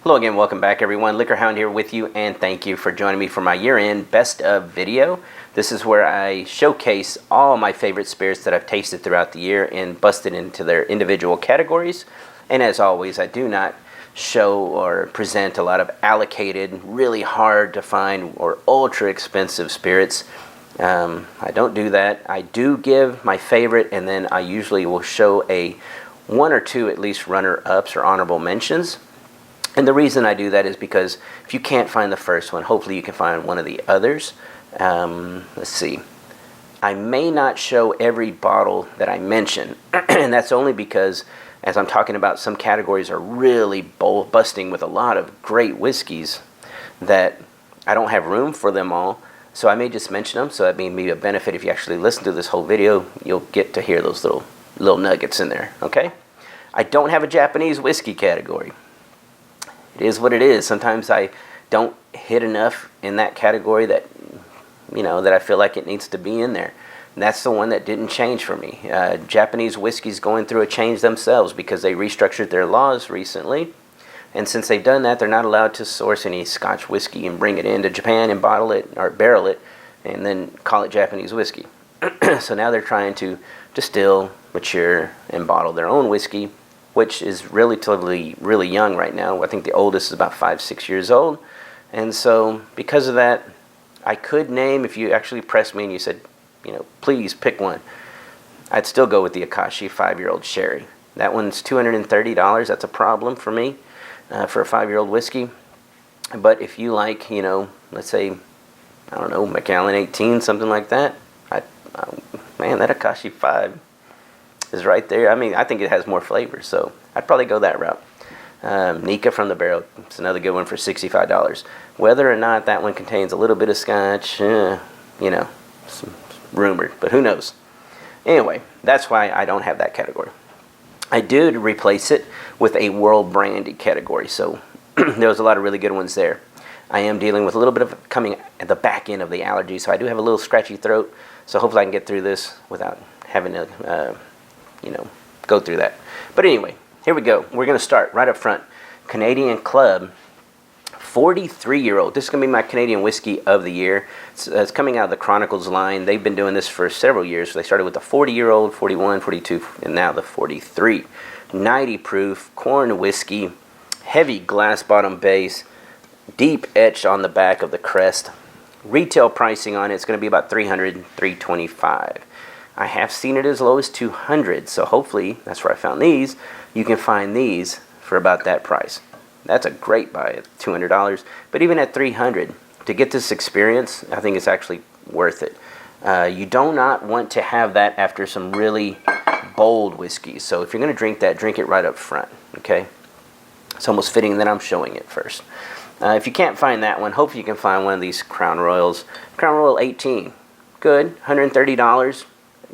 Hello again, welcome back everyone. LiquorHound here with you, and thank you for joining me for my year-end best of video. This is where I showcase all my favorite spirits that I've tasted throughout the year and busted into their individual categories. And as always, I do not show or present a lot of allocated, really hard to find or ultra expensive spirits. I don't do that. I do give my favorite, and then I usually will show one or two at least runner-ups or honorable mentions. And the reason I do that is because if you can't find the first one, hopefully you can find one of the others. Let's see. I may not show every bottle that I mention, and that's only because as I'm talking about, some categories are really busting with a lot of great whiskeys that I don't have room for them all. So I may just mention them, so that may be a benefit. If you actually listen to this whole video, you'll get to hear those little nuggets in there, okay? I don't have a Japanese whiskey category. It is what it is. Sometimes I don't hit enough in that category that, that I feel like it needs to be in there. And that's the one that didn't change for me. Japanese whiskey's going through a change themselves because they restructured their laws recently. And since they've done that, they're not allowed to source any Scotch whiskey and bring it into Japan and bottle it or barrel it and then call it Japanese whiskey. So now they're trying to distill, mature, and bottle their own whiskey, which is relatively really young right now. I think the oldest is about 5-6 years old. And so because of that, I could name, if you actually pressed me and you said, please pick one, I'd still go with the Akashi 5-year-old sherry. That one's $230. That's a problem for me for a 5-year-old whiskey. But if you like, let's say, I don't know, Macallan 18, something like that, man, that Akashi 5 is right there. I mean, I think it has more flavor, so I'd probably go that route. Nika from the Barrel, it's another good one for $65. Whether or not that one contains a little bit of Scotch, rumored, but who knows. Anyway, that's why I don't have that category. I did replace it with a World Brandy category, so there was a lot of really good ones there. I am dealing with a little bit of coming at the back end of the allergy, so I do have a little scratchy throat, so hopefully I can get through this without having to go through that. But anyway, here we go. We're going to start right up front. Canadian Club 43-year-old. This is going to be my Canadian whiskey of the year. It's coming out of the Chronicles line. They've been doing this for several years. So they started with the 40-year-old, 41, 42, and now the 43. 90 proof, corn whiskey, heavy glass bottom base, deep etch on the back of the crest. Retail pricing on it is going to be about $300, $325. I have seen it as low as $200, so hopefully, that's where I found these, you can find these for about that price. That's a great buy at $200, but even at $300, to get this experience, I think it's actually worth it. You do not want to have that after some really bold whiskeys, so if you're going to drink that, drink it right up front, okay? It's almost fitting that I'm showing it first. If you can't find that one, hopefully you can find one of these Crown Royals. Crown Royal 18, good, $130.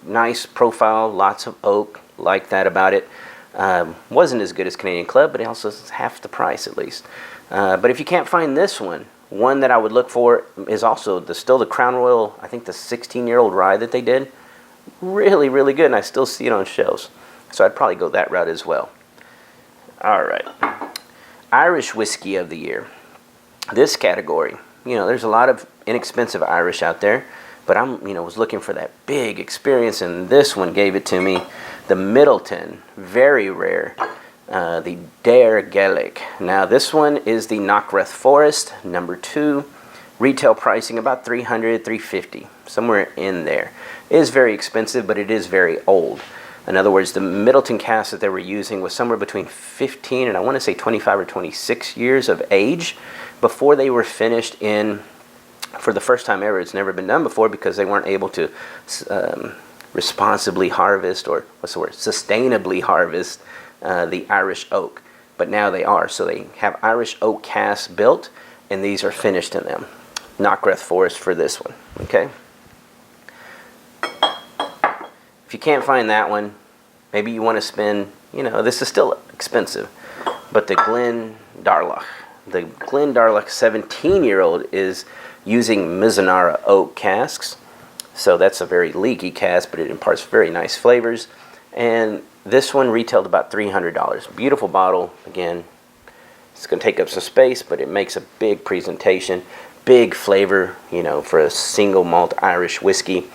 Nice profile, lots of oak, like that about it. Wasn't as good as Canadian Club, but it also is half the price at least. But if you can't find this one that I would look for is also still the Crown Royal, I think the 16-year-old rye that they did. Really, really good, and I still see it on shelves. So I'd probably go that route as well. All right. Irish whiskey of the year. This category, there's a lot of inexpensive Irish out there. But I was looking for that big experience, and this one gave it to me. The Midleton, very rare. The Dair Ghaelach. Now this one is the Knockrath Forest, number 2. Retail pricing about $300, $350, somewhere in there. It is very expensive, but it is very old. In other words, the Midleton cask that they were using was somewhere between 15 and I want to say 25 or 26 years of age before they were finished in. For the first time ever, it's never been done before because they weren't able to responsibly harvest, or sustainably harvest the Irish oak. But now they are. So they have Irish oak casks built, and these are finished in them. Knockrath Forest for this one, okay? If you can't find that one, maybe you want to spend, this is still expensive, but the Glendarloch. The Glendarloch 17-year-old is using Mizunara oak casks. So that's a very leaky cask, but it imparts very nice flavors. And this one retailed about $300. Beautiful bottle. Again, It's going to take up some space, but it makes a big presentation, big flavor, you know, for a single malt Irish whiskey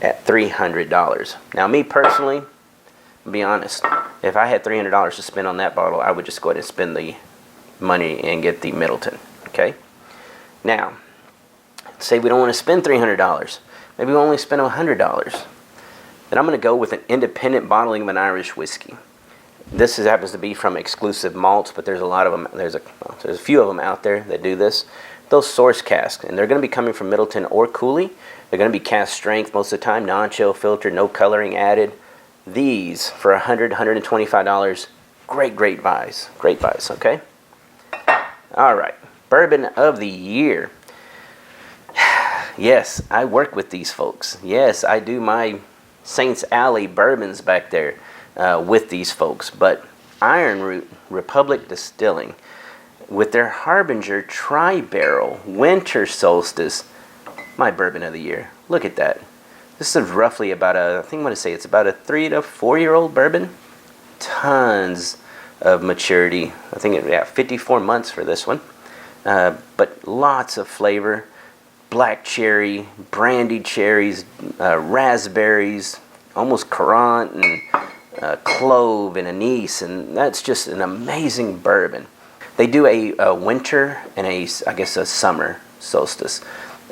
at $300. Now, me personally, I'll be honest, if I had $300 to spend on that bottle, I would just go ahead and spend the money and get the Midleton, okay? Now, say we don't want to spend $300. Maybe we only spend $100. Then I'm going to go with an independent bottling of an Irish whiskey. This happens to be from Exclusive Malts, but there's a lot of them. There's a few of them out there that do this. Those source casks, and they're going to be coming from Midleton or Cooley. They're going to be cask strength most of the time, non-chill filter, no coloring added. These for $100, $125. Great buys. Great buys, okay? All right. Bourbon of the year. Yes, I work with these folks. Yes, I do my Saints Alley bourbons back there with these folks. But Ironroot Republic Distilling, with their Harbinger Tri-Barrel Winter Solstice, my bourbon of the year. Look at that. This is roughly about I think I'm going to say it's about a 3 to 4 year old bourbon. Tons of maturity. I think 54 months for this one. But lots of flavor. Black cherry, brandied cherries, raspberries, almost currant and clove and anise, and that's just an amazing bourbon. They do a winter and I guess a summer solstice,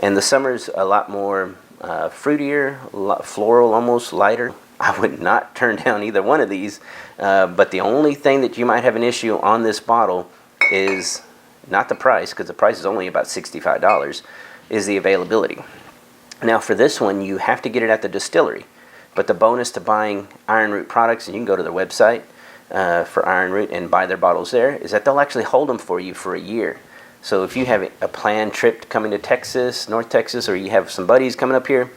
and the summer's a lot more fruitier, floral, almost lighter. I would not turn down either one of these, but the only thing that you might have an issue on this bottle is not the price, because the price is only about $65, is the availability. Now for this one, you have to get it at the distillery, but the bonus to buying Ironroot products, and you can go to their website for Ironroot and buy their bottles there, is that they'll actually hold them for you for a year. So if you have a planned trip coming to Texas, North Texas, or you have some buddies coming up here,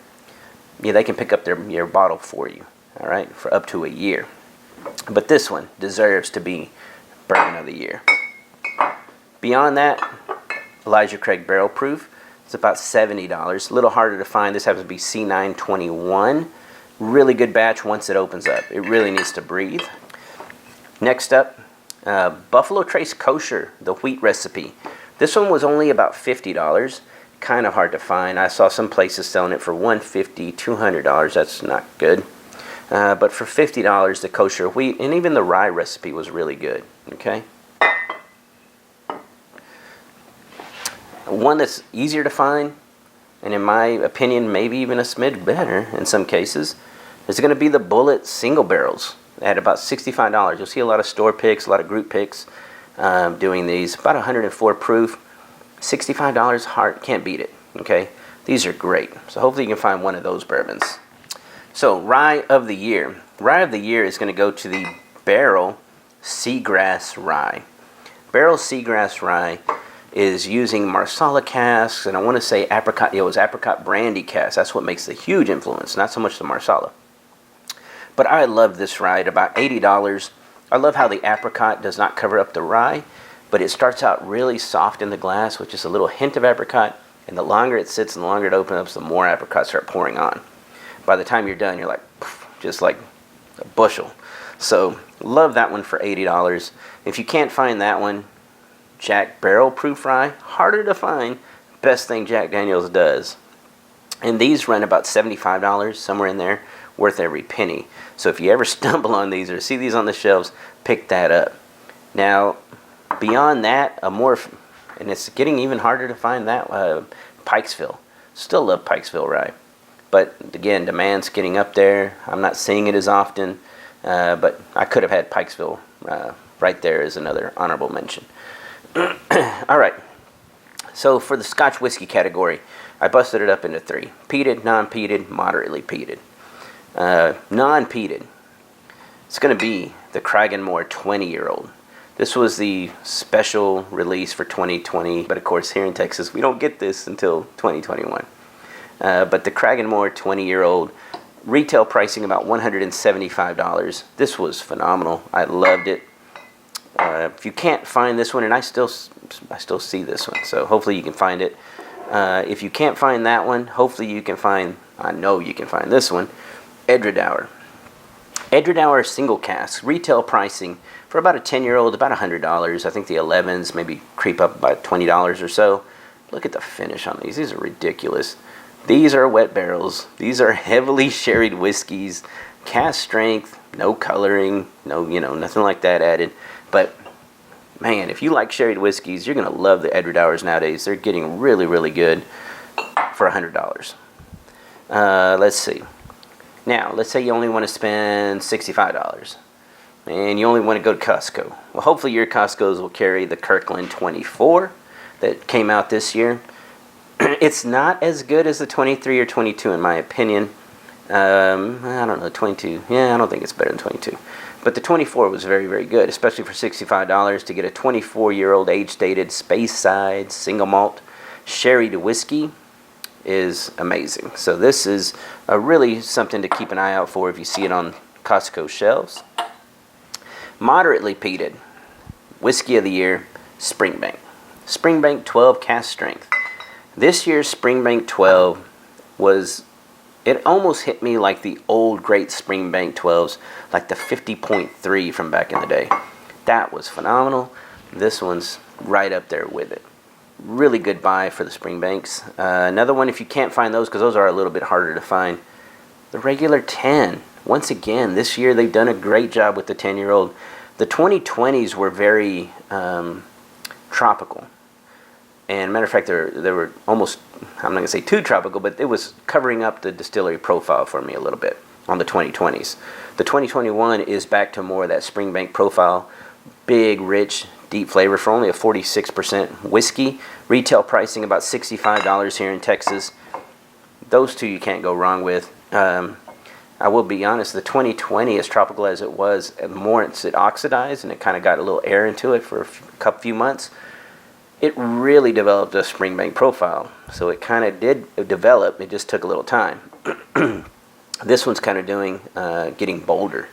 yeah, they can pick up your bottle for you, all right, for up to a year. But this one deserves to be bourbon of the year. Beyond that, Elijah Craig Barrel Proof. It's about $70. A little harder to find. This happens to be C921. Really good batch once it opens up. It really needs to breathe. Next up, Buffalo Trace Kosher, the wheat recipe. This one was only about $50. Kind of hard to find. I saw some places selling it for $150, $200. That's not good. But for $50, the kosher wheat, and even the rye recipe was really good. Okay. One that's easier to find, and in my opinion, maybe even a smidge better in some cases, is going to be the Bullet Single Barrels at about $65. You'll see a lot of store picks, a lot of group picks doing these. About 104 proof, $65, hard, can't beat it. Okay, these are great. So hopefully you can find one of those bourbons. So Rye of the Year. Rye of the Year is going to go to the Barrel Seagrass Rye. Barrel Seagrass Rye is using Marsala casks, and I want to say apricot. It was apricot brandy casks. That's what makes the huge influence, not so much the Marsala. But I love this rye at about $80. I love how the apricot does not cover up the rye, but it starts out really soft in the glass with just a little hint of apricot, and the longer it sits and the longer it opens up, the more apricots start pouring on. By the time you're done, you're like, just like a bushel. So love that one for $80. If you can't find that one, Jack Barrel Proof Rye, harder to find, best thing Jack Daniels does. And these run about $75, somewhere in there, worth every penny. So if you ever stumble on these or see these on the shelves, pick that up. Now, beyond that, and it's getting even harder to find that, Pikesville. Still love Pikesville Rye. But again, demand's getting up there. I'm not seeing it as often, but I could have had Pikesville right there as another honorable mention. All right, so for the Scotch whiskey category, I busted it up into three: peated, non-peated, moderately peated. Non-peated, it's going to be the Cragganmore 20-year-old. This was the special release for 2020, but of course here in Texas we don't get this until 2021. But the Cragganmore 20-year-old, retail pricing about $175. This was phenomenal. I loved it. If you can't find this one, and I still see this one, so hopefully you can find it. If you can't find that one, hopefully you can find, I know you can find this one, Edredauer. Edredauer single cask, retail pricing For about a 10-year-old, about $100. I think the 11s maybe creep up about $20 or so. Look at the finish on these. These are ridiculous. These are wet barrels. These are heavily sherried whiskeys, cask strength, no coloring, no, nothing like that added. But man, if you like sherried whiskeys, you're going to love the Edward Hours nowadays. They're getting really, really good for $100. Let's see. Now, let's say you only want to spend $65 and you only want to go to Costco. Well, hopefully your Costco's will carry the Kirkland 24 that came out this year. It's not as good as the 23 or 22 in my opinion. I don't know, 22. Yeah, I don't think it's better than 22. But the 24 was very, very good, especially for $65 to get a 24-year-old age-dated Speyside single malt sherry whiskey is amazing. So this is really something to keep an eye out for if you see it on Costco shelves. Moderately peated whiskey of the year, Springbank. Springbank 12 cask strength. This year's Springbank 12 was, it almost hit me like the old great Springbank 12s, like the 50.3 from back in the day. That was phenomenal. This one's right up there with it. Really good buy for the Springbanks. Another one, if you can't find those, because those are a little bit harder to find, the regular 10. Once again, this year they've done a great job with the 10-year-old. The 2020s were very tropical. And matter of fact, they were almost, I'm not going to say too tropical, but it was covering up the distillery profile for me a little bit on the 2020s. The 2021 is back to more of that Springbank profile. Big, rich, deep flavor for only a 46% whiskey. Retail pricing about $65 here in Texas. Those two you can't go wrong with. I will be honest, the 2020, as tropical as it was, once it oxidized and it kind of got a little air into it for a few months, it really developed a Springbank profile. So it kind of did develop, it just took a little time. This one's kind of getting bolder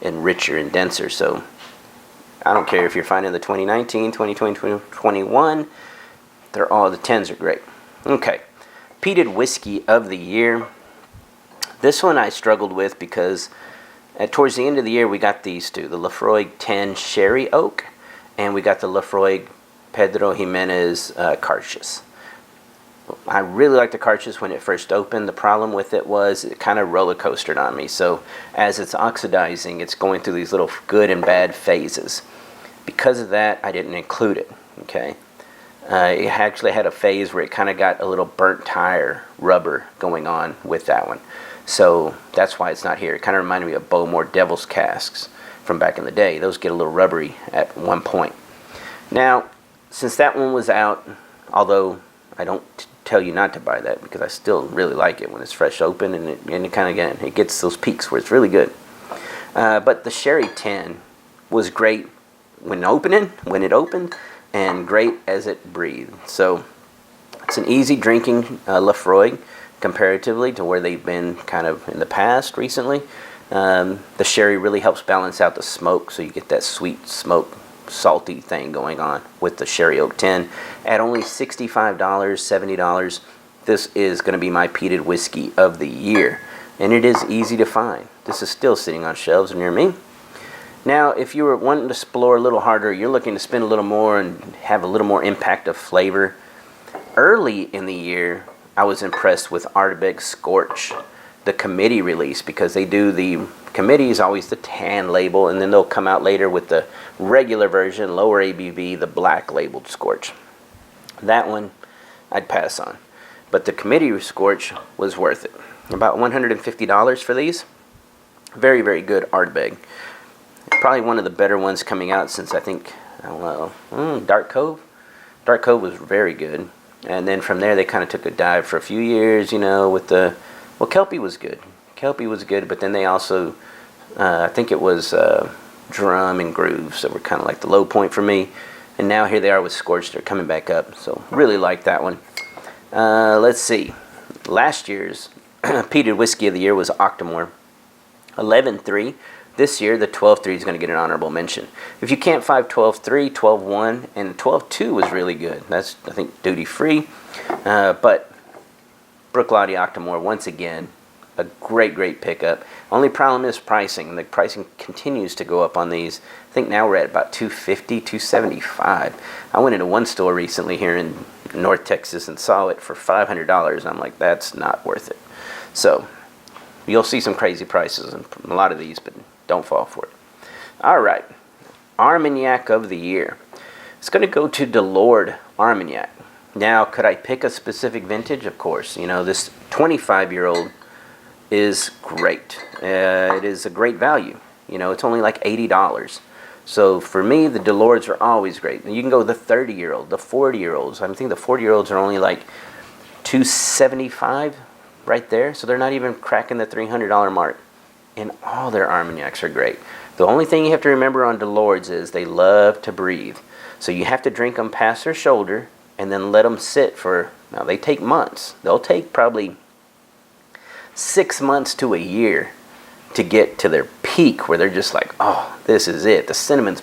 and richer and denser. So I don't care if you're finding the 2019, 2020, 2021, they're all, the 10s are great. Okay, peated whiskey of the year. This one I struggled with because towards the end of the year we got these two, the Laphroaig 10 Sherry Oak, and we got the Laphroaig Pedro Jimenez Carchus. I really liked the Carchus when it first opened. The problem with it was it kind of roller coastered on me. So as it's oxidizing, it's going through these little good and bad phases. Because of that, I didn't include it. Okay, it actually had a phase where it kind of got a little burnt tire rubber going on with that one. So that's why it's not here. It kind of reminded me of Bowmore Devil's casks from back in the day. Those get a little rubbery at one point. Now, since that one was out, although I don't tell you not to buy that because I still really like it when it's fresh open and it kind of, again, it gets those peaks where it's really good. But the Sherry 10 was great when it opened, and great as it breathed. So it's an easy drinking Laphroaig comparatively to where they've been kind of in the past recently. The sherry really helps balance out the smoke, so you get that sweet smoke salty thing going on with the Sherry Oak 10. At only $65, $70, this is going to be my peated whiskey of the year, and it is easy to find. This is still sitting on shelves near me. Now, if you were wanting to explore a little harder, you're looking to spend a little more and have a little more impact of flavor. Early in the year, I was impressed with Ardbeg Scorch, the committee release, because they do the committee is always the tan label, and then they'll come out later with the regular version, lower ABV, the black labeled Scorch. That one I'd pass on, but the committee Scorch was worth it. About $150 for these. Very, very good Ardbeg. Probably one of the better ones coming out since I think, I don't know, Dark Cove. Dark Cove was very good. And then from there they kind of took a dive for a few years, with the, well, Kelpie was good. Kelpie was good, but then they also, I think it was Drum and Grooves that were kind of like the low point for me. And now here they are with Scorch. They're coming back up. So really like that one. Let's see. Last year's peated whiskey of the year was Octomore. 11.3. This year, the 12.3 is going to get an honorable mention. If you can't find 12.3, 12.1, and 12.2 was really good. That's, I think, duty-free. But Brook Lottie Octomore, once again, a great pickup. Only problem is pricing. The pricing continues to go up on these. I think now we're at about $250, $275. I went into one store recently here in North Texas and saw it for $500. I'm like, that's not worth it. So you'll see some crazy prices in a lot of these, but don't fall for it. All right, Armagnac of the year. It's going to go to Delord Armagnac. Now, could I pick a specific vintage? Of course. You know, this 25-year-old is great. It is a great value. You know, it's only like $80. So for me, the Delords are always great. And you can go the 30-year-old, the 40-year-olds. I think the 40-year-olds are only like $275 right there. So they're not even cracking the $300 mark. And all their Armagnacs are great. The only thing you have to remember on Delords is they love to breathe. So you have to drink them past their shoulder and then let them sit for, now they take months. They'll take probably 6 months to a year to get to their peak where they're just like, oh, this is it. The cinnamon's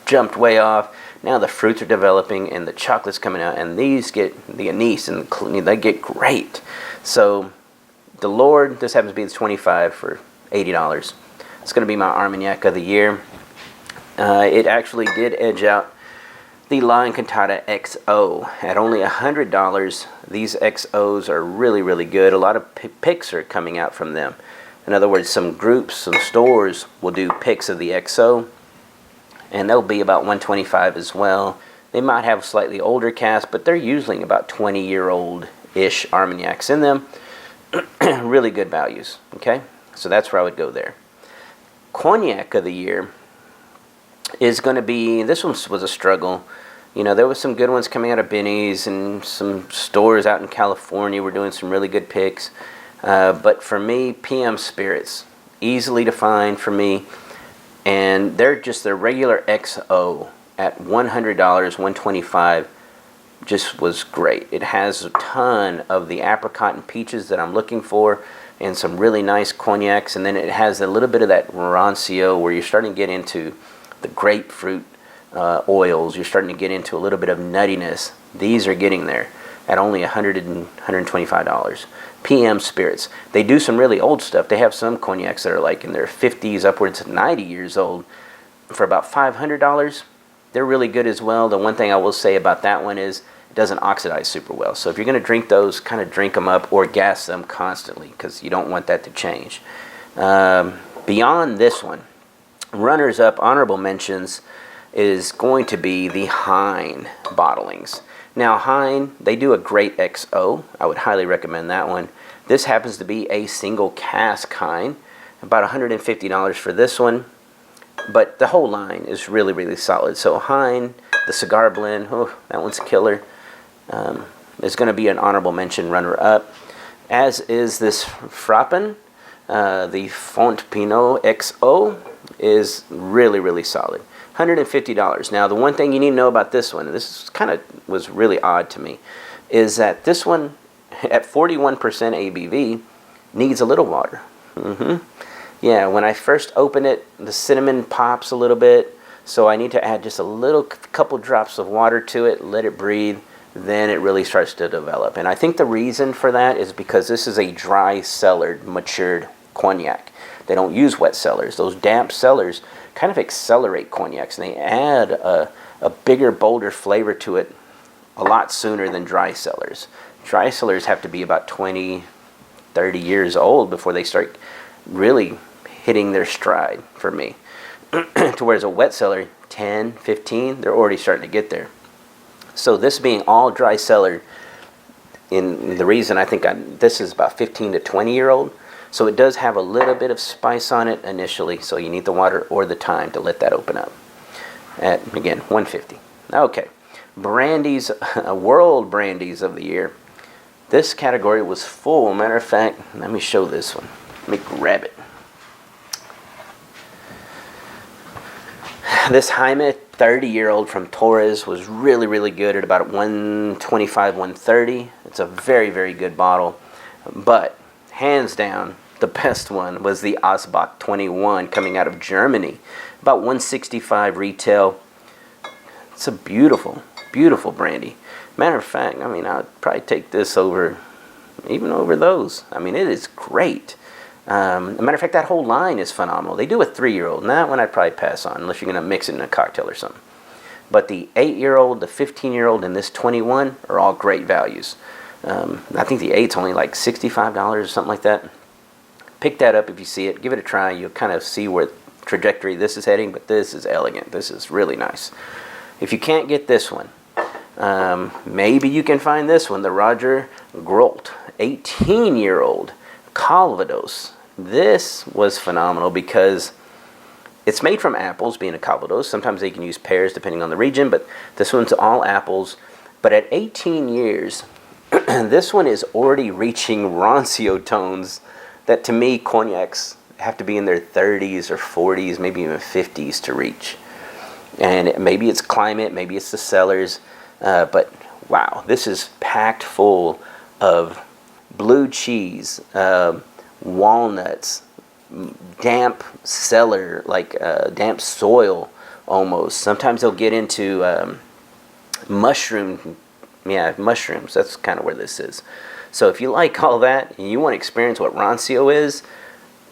jumped way off. Now the fruits are developing and the chocolate's coming out, and these get the anise and they get great. So Delord, this happens to be the 25 for $80. It's going to be my Armagnac of the year. It actually did edge out the La Encantada XO at only $100. These XOs are really good. A lot of picks are coming out from them. In other words, some groups, some stores will do picks of the XO, and they'll be about $125 as well. They might have slightly older casks, but they're usually about 20-year-old-ish Armagnacs in them. Really good values. Okay, so that's where I would go there. Cognac of the year is going to be, this one was a struggle. You know, there was some good ones coming out of Benny's, and some stores out in California were doing some really good picks. But for me, PM Spirits, easily to find for me. And they're just their regular XO at $100, $125, just was great. It has a ton of the apricot and peaches that I'm looking for, and some really nice cognacs. And then it has a little bit of that rancio where you're starting to get into the grapefruit oils. You're starting to get into a little bit of nuttiness. These are getting there at only $100 and $125. PM Spirits. They do some really old stuff. They have some cognacs that are like in their 50s, upwards of 90 years old for about $500. They're really good as well. The one thing I will say about that one is it doesn't oxidize super well. So if you're going to drink those, kind of drink them up or gas them constantly, because you don't want that to change. Beyond this one, runners up, honorable mentions, is going to be the Hein bottlings. Now Hein, they do a great XO. I would highly recommend that one. This happens to be a single cask Hein, about $150 for this one. But the whole line is really solid. So Hein, the cigar blend, oh, that one's a killer. Is going to be an honorable mention runner-up. As is this Frappen, the Fontpinot XO is really solid. $150. Now, the one thing you need to know about this one, and this kind of was really odd to me, is that this one, at 41% ABV, needs a little water. Yeah, when I first open it, the cinnamon pops a little bit, so I need to add just a little couple drops of water to it, let it breathe, then it really starts to develop. And I think the reason for that is because this is a dry cellared, matured cognac. They don't use wet cellars. Those damp cellars kind of accelerate cognacs, and they add a bigger, bolder flavor to it a lot sooner than dry cellars. Dry cellars have to be about 20, 30 years old before they start really hitting their stride for me. To whereas a wet cellar, 10, 15, they're already starting to get there. So this being all dry cellared, in the reason I think this is about 15 to 20 year old, so it does have a little bit of spice on it initially, so you need the water or the time to let that open up. At, again, $150. Okay, brandies, world brandies of the year. This category was full. Matter of fact, let me show this one. Let me grab it. This Jaime 30-year-old from Torres was really good at about 125, 130. It's a very good bottle. But hands down, the best one was the Asbach 21 coming out of Germany. About 165 retail. It's a beautiful brandy. Matter of fact, I mean, I'd probably take this over, even over those. I mean, it is great. As a matter of fact, that whole line is phenomenal. They do a 3-year-old, and that one I'd probably pass on unless you're going to mix it in a cocktail or something. But the 8-year-old, the 15-year-old, and this 21 are all great values. I think the 8's only like $65 or something like that. Pick that up if you see it. Give it a try. You'll kind of see where trajectory this is heading, but this is elegant. This is really nice. If you can't get this one, maybe you can find this one, the Roger Grolt 18-year-old Calvados. This was phenomenal because it's made from apples, being a Calvados. Sometimes they can use pears depending on the region, but this one's all apples. But at 18 years, this one is already reaching rancio tones that, to me, cognacs have to be in their 30s or 40s, maybe even 50s to reach. And maybe it's climate, maybe it's the cellars, but wow, this is packed full of blue cheese, walnuts, damp cellar, like damp soil almost. Sometimes they'll get into mushrooms. That's kind of where this is. So if you like all that and you want to experience what rancio is,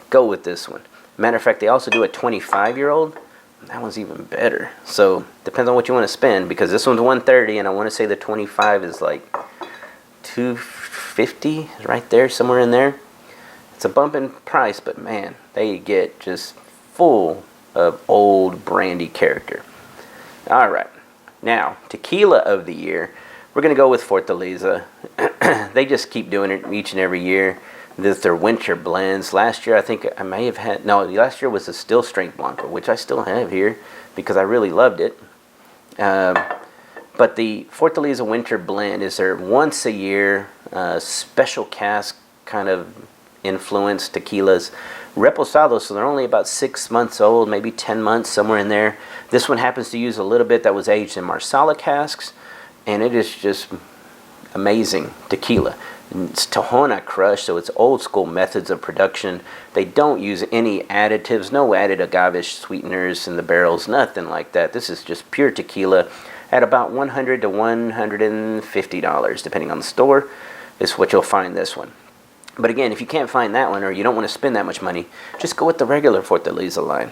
go with this one. Matter of fact, they also do a 25-year-old. That one's even better. So depends on what you want to spend, because this one's $130, and I want to say the 25 is like $250, right there, somewhere in there. It's a bump in price, but man, they get just full of old brandy character. All right, now tequila of the year. We're going to go with Fortaleza. They just keep doing it each and every year. This their winter blends. Last year, I think I may have had... No, last year was a still strength Blanco, which I still have here because I really loved it. But the Fortaleza winter blend is their once a year special cask kind of influenced tequilas. Reposados, so they're only about 6 months old, maybe 10 months, somewhere in there. This one happens to use a little bit that was aged in Marsala casks. And it is just amazing tequila. It's Tahona crush, so it's old school methods of production. They don't use any additives, no added agave sweeteners in the barrels, nothing like that. This is just pure tequila at about $100 to $150, depending on the store, is what you'll find this one. But again, if you can't find that one, or you don't want to spend that much money, just go with the regular Fortaleza line.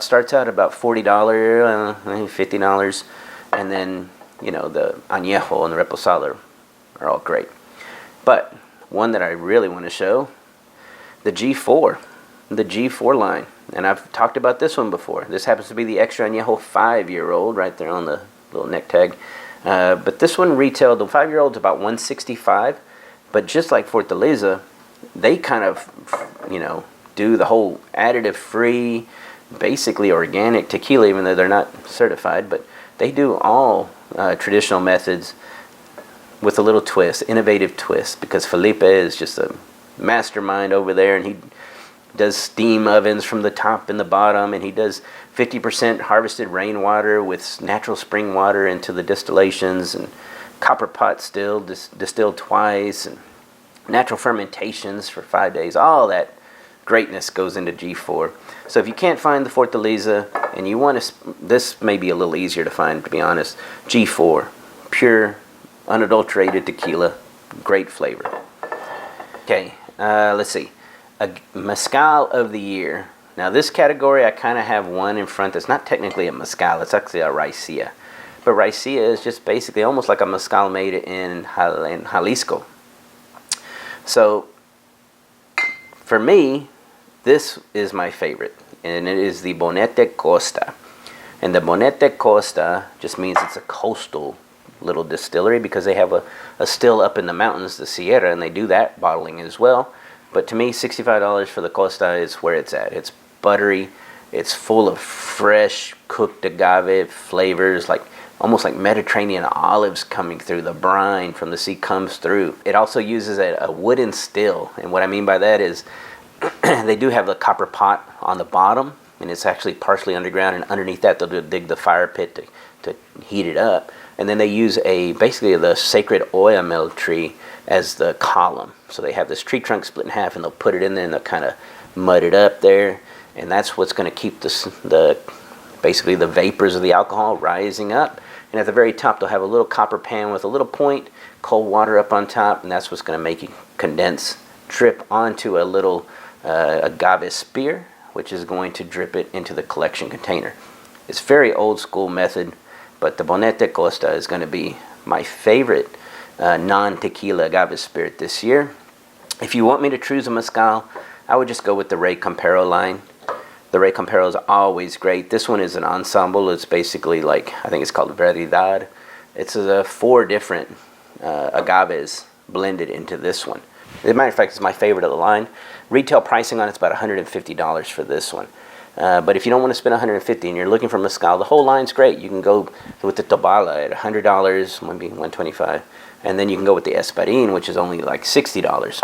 Starts out about $40, $50, and then, you know, the Añejo and the Reposado are all great. But one that I really want to show, the G4 line. And I've talked about this one before. This happens to be the Extra Añejo 5-year-old right there on the little neck tag. But this one retailed, the 5-year-old's about $165. But just like Fortaleza, they kind of, you know, do the whole additive-free, basically organic tequila, even though they're not certified. But they do all traditional methods with a little twist, innovative twist, because Felipe is just a mastermind over there, and he does steam ovens from the top and the bottom, and he does 50% harvested rainwater with natural spring water into the distillations, and copper pot still distilled twice, and natural fermentations for 5 days. All that greatness goes into G4. So if you can't find the Fortaleza and you want to, this may be a little easier to find, to be honest. G4, pure, unadulterated tequila, great flavor. Okay, let's see. A Mezcal of the year. Now this category, I kind of have one in front that's not technically a Mezcal, it's actually a Raicilla. But Raicilla is just basically almost like a Mezcal made in Jalisco. So, for me, this is my favorite, and it is the Bonete Costa. And the Bonete Costa just means it's a coastal little distillery, because they have a still up in the mountains, the Sierra, and they do that bottling as well. But to me, $65 for the Costa is where it's at. It's buttery, it's full of fresh cooked agave flavors, like almost like Mediterranean olives coming through. The brine from the sea comes through. It also uses a wooden still, and what I mean by that is they do have the copper pot on the bottom, and it's actually partially underground, and underneath that they'll dig the fire pit to heat it up. And then they use basically the sacred oyamel tree as the column. So they have this tree trunk split in half, and they'll put it in there, and they'll kind of mud it up there, and that's what's going to keep basically the vapors of the alcohol rising up. And at the very top, they'll have a little copper pan with a little point, cold water up on top, and that's what's going to make it condense, drip onto a little Agave Spirits, which is going to drip it into the collection container. It's very old school method, but the Bonete Costa is going to be my favorite non-tequila agave spirit this year. If you want me to choose a mezcal, I would just go with the Rye Campero line. The Rye Campero is always great. This one is an ensemble. It's basically like, I think it's called Veridad. It's 4 different agaves blended into this one. As a matter of fact, it's my favorite of the line. Retail pricing on it's about $150 for this one. But if you don't want to spend $150 and you're looking for mezcal, the whole line's great. You can go with the Tobala at $100, maybe $125, and then you can go with the Espadin, which is only like $60.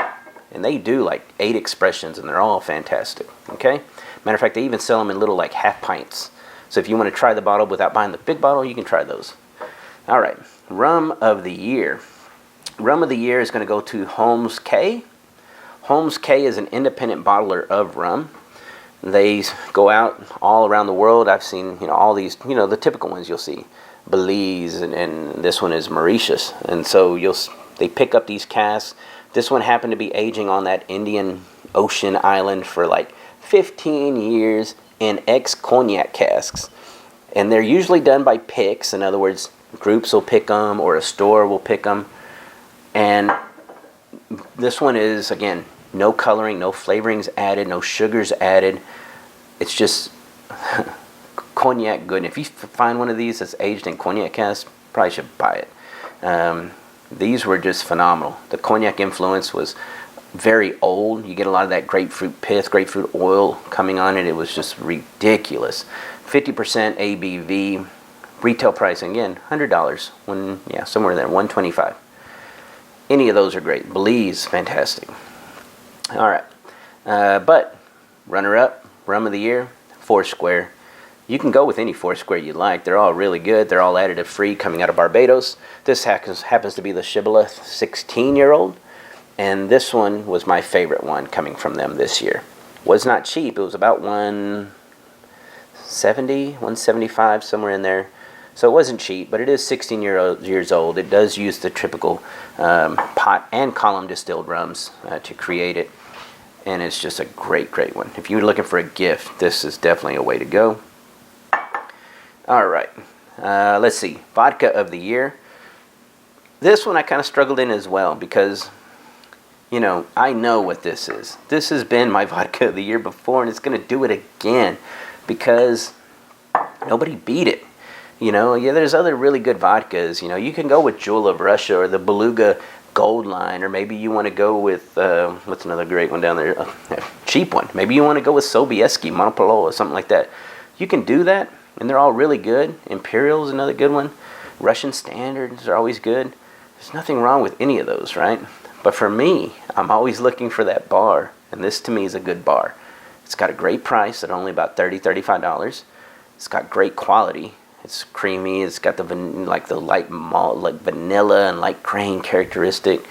And they do like 8 expressions, and they're all fantastic. Okay. Matter of fact, they even sell them in little like half pints. So if you want to try the bottle without buying the big bottle, you can try those. All right, rum of the year. Rum of the year is going to go to Holmes K. Holmes K is an independent bottler of rum. They go out all around the world. I've seen, all these, the typical ones you'll see. Belize, and this one is Mauritius. And so they pick up these casks. This one happened to be aging on that Indian Ocean island for like 15 years in ex-cognac casks. And they're usually done by picks. In other words, groups will pick them or a store will pick them. And this one is, again, no coloring, no flavorings added, no sugars added. It's just cognac good. And if you find one of these that's aged in cognac casks, probably should buy it. These were just phenomenal. The cognac influence was very old. You get a lot of that grapefruit pith, grapefruit oil coming on it. It was just ridiculous. 50% ABV. Retail pricing, again, $100. Somewhere there, $125. Any of those are great. Belize, fantastic. All right. But runner-up, rum of the year, Foursquare. You can go with any Foursquare you like. They're all really good. They're all additive free coming out of Barbados. This happens to be the Shibboleth 16-year-old. And this one was my favorite one coming from them this year. Was not cheap. It was about $170, $175, somewhere in there. So it wasn't cheap, but it is 16 years old. It does use the typical pot and column distilled rums to create it. And it's just a great, great one. If you're looking for a gift, this is definitely a way to go. All right. Let's see. Vodka of the year. This one I kind of struggled in as well because, I know what this is. This has been my vodka of the year before, and it's going to do it again because nobody beat it. There's other really good vodkas. You can go with Jewel of Russia or the Beluga Gold Line, or maybe you want to go with, what's another great one down there? Cheap one. Maybe you want to go with Sobieski, Monopolo, or something like that. You can do that, and they're all really good. Imperial is another good one. Russian Standards are always good. There's nothing wrong with any of those, right? But for me, I'm always looking for that bar, and this to me is a good bar. It's got a great price at only about $30, $35. It's got great quality. It's creamy. It's got the light malt, like vanilla and light grain characteristic,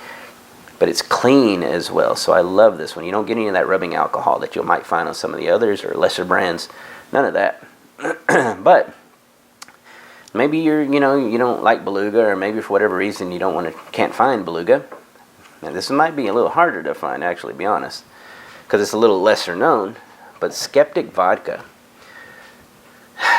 but it's clean as well. So I love this one. You don't get any of that rubbing alcohol that you might find on some of the others or lesser brands. None of that. But maybe you don't like Beluga, or maybe for whatever reason you can't find Beluga. Now this might be a little harder to find, actually, to be honest, because it's a little lesser known. But Skeptic vodka.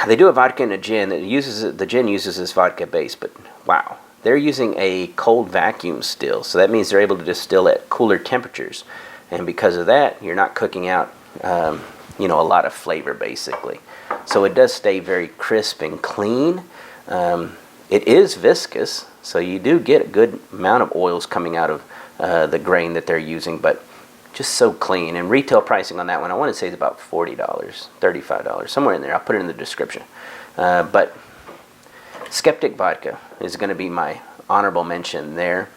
They do a vodka and a gin that the gin uses this vodka base, but wow, they're using a cold vacuum still, so that means they're able to distill at cooler temperatures, and because of that, you're not cooking out, a lot of flavor basically. So it does stay very crisp and clean. It is viscous, so you do get a good amount of oils coming out of the grain that they're using, but just so clean. And retail pricing on that one, I want to say, is about $40, $35, somewhere in there. I'll put it in the description. But Skeptic vodka is going to be my honorable mention there.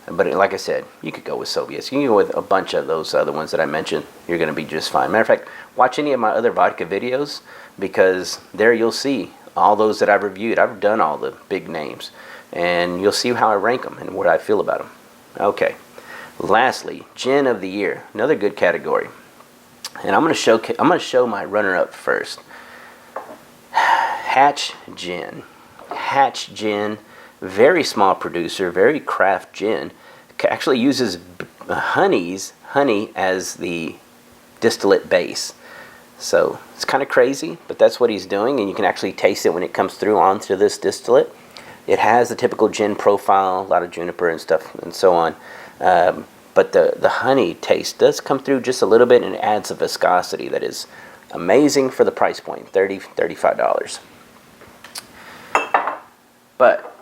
But like I said, you could go with Soviets. You can go with a bunch of those other ones that I mentioned. You're going to be just fine. Matter of fact, watch any of my other vodka videos, because there you'll see all those that I've reviewed. I've done all the big names, and you'll see how I rank them and what I feel about them. Okay. Lastly, gin of the year, another good category. And I'm going to show my runner-up first. Hatch Gin. Hatch Gin, very small producer, very craft gin. Actually uses honey as the distillate base. So it's kind of crazy, but that's what he's doing, and you can actually taste it when it comes through onto this distillate. It has the typical gin profile, a lot of juniper and stuff and so on. But the honey taste does come through just a little bit, and it adds a viscosity that is amazing for the price point, $35. But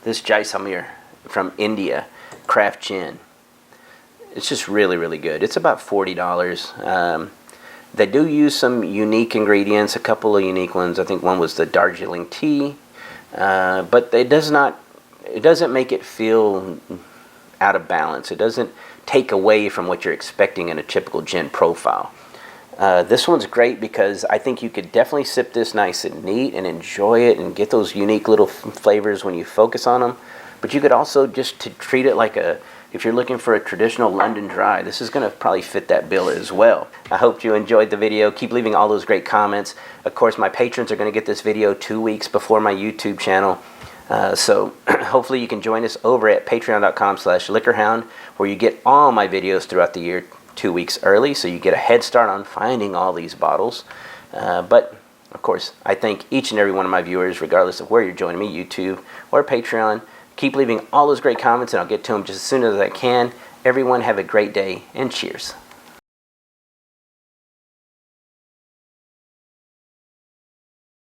this Jaisalmer from India, craft gin, it's just really, really good. It's about $40. They do use some unique ingredients, a couple of unique ones. I think one was the Darjeeling tea, but it doesn't make it feel out of balance. It doesn't take away from what you're expecting in a typical gin profile. This one's great because I think you could definitely sip this nice and neat and enjoy it and get those unique little flavors when you focus on them. But you could also just treat it like if you're looking for a traditional London dry, this is going to probably fit that bill as well. I hope you enjoyed the video. Keep leaving all those great comments. Of course, my patrons are going to get this video 2 weeks before my YouTube channel. So hopefully you can join us over at patreon.com/LiquorHound, where you get all my videos throughout the year 2 weeks early, so you get a head start on finding all these bottles. But of course, I thank each and every one of my viewers, regardless of where you're joining me, YouTube or Patreon. Keep leaving all those great comments, and I'll get to them just as soon as I can. Everyone have a great day, and cheers.